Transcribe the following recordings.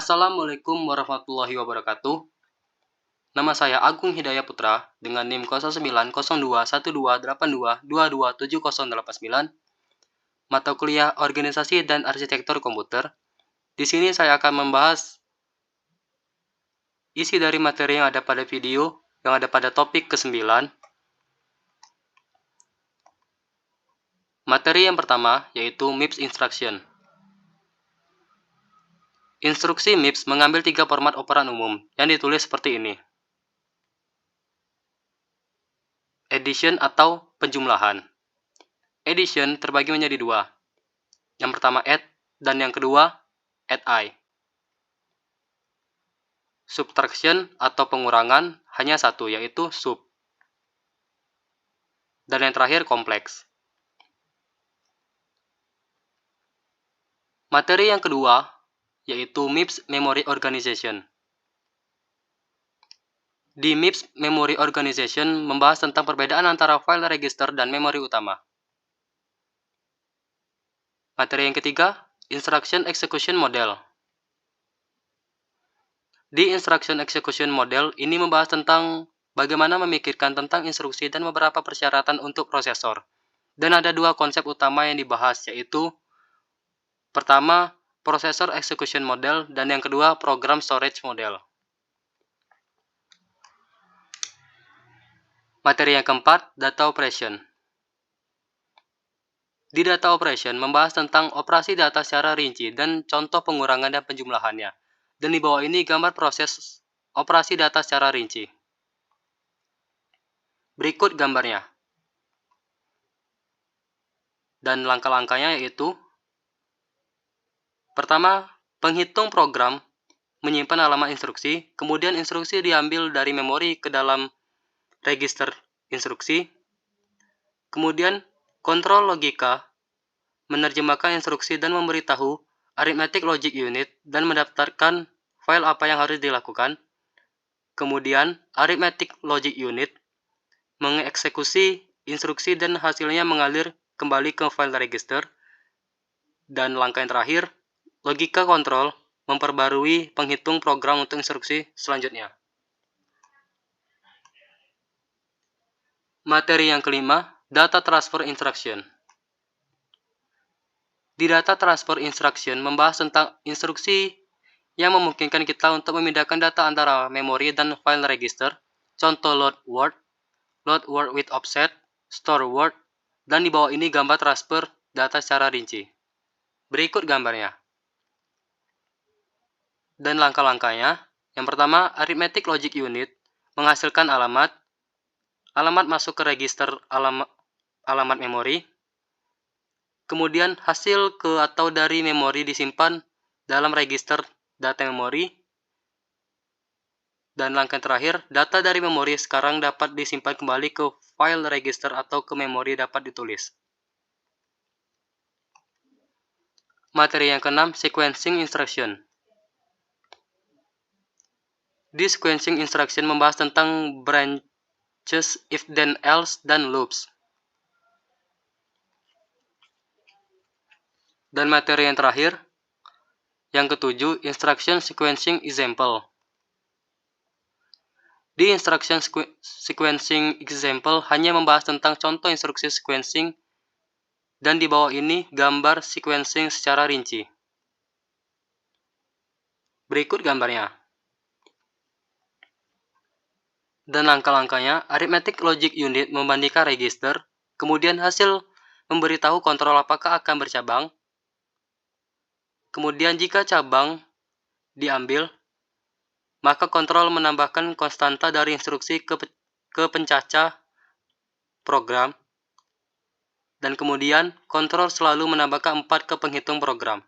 Assalamualaikum warahmatullahi wabarakatuh. Nama saya Agung Hidayah Putra dengan NIM 09021282227089. Mata kuliah Organisasi dan Arsitektur Komputer. Di sini saya akan membahas isi dari materi yang ada pada video yang ada pada topik ke-9. Materi yang pertama yaitu MIPS Instruction. Instruksi MIPS mengambil 3 format operan umum yang ditulis seperti ini. Addition atau penjumlahan. Addition terbagi menjadi 2. Yang pertama add dan yang kedua add I. Subtraction atau pengurangan hanya satu yaitu sub. Dan yang terakhir kompleks. Materi yang kedua yaitu MIPS Memory Organization. Di MIPS Memory Organization membahas tentang perbedaan antara file register dan memori utama. Materi yang ketiga, Instruction Execution Model. Di Instruction Execution Model ini membahas tentang bagaimana memikirkan tentang instruksi dan beberapa persyaratan untuk prosesor. Dan ada 2 konsep utama yang dibahas yaitu pertama, Processor Execution Model dan yang kedua, Program Storage Model. Materi yang keempat, Data Operation. Di Data Operation membahas tentang operasi data secara rinci dan contoh pengurangan dan penjumlahannya. Dan di bawah ini gambar proses operasi data secara rinci. Berikut gambarnya. Dan langkah-langkahnya yaitu pertama, penghitung program menyimpan alamat instruksi, kemudian instruksi diambil dari memori ke dalam register instruksi, kemudian kontrol logika menerjemahkan instruksi dan memberitahu Arithmetic Logic Unit dan mendaftarkan file apa yang harus dilakukan. Kemudian Arithmetic Logic Unit mengeksekusi instruksi dan hasilnya mengalir kembali ke file register. Dan langkah yang terakhir, logika kontrol memperbarui penghitung program untuk instruksi selanjutnya. Materi yang kelima, Data Transfer Instruction. Di Data Transfer Instruction membahas tentang instruksi yang memungkinkan kita untuk memindahkan data antara memori dan file register. Contoh load word with offset, store word, dan di bawah ini gambar transfer data secara rinci. Berikut gambarnya. Dan langkah-langkahnya, yang pertama, Arithmetic Logic Unit menghasilkan alamat masuk ke register alamat memori, kemudian hasil ke atau dari memori disimpan dalam register data memori, dan langkah terakhir, data dari memori sekarang dapat disimpan kembali ke file register atau ke memori dapat ditulis. Materi yang keenam, Sequencing Instruction. Di Sequencing Instruction membahas tentang branches, if then else, dan loops. Dan materi yang terakhir, yang ketujuh, Instruction Sequencing Example. Di Instruction Sequencing Example hanya membahas tentang contoh instruksi sequencing, dan di bawah ini gambar sequencing secara rinci. Berikut gambarnya. Dan langkah-langkahnya, Arithmetic Logic Unit membandingkan register, kemudian hasil memberitahu kontrol apakah akan bercabang. Kemudian jika cabang diambil, maka kontrol menambahkan konstanta dari instruksi ke pencacah program. Dan kemudian kontrol selalu menambahkan 4 ke penghitung program.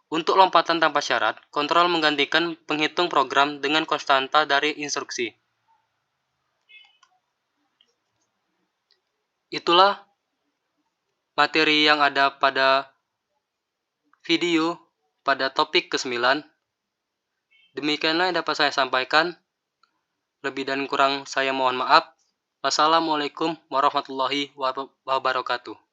Untuk lompatan tanpa syarat, kontrol menggantikan penghitung program dengan konstanta dari instruksi. Itulah materi yang ada pada video pada topik ke-9. Demikianlah yang dapat saya sampaikan. Lebih dan kurang saya mohon maaf. Wassalamualaikum warahmatullahi wabarakatuh.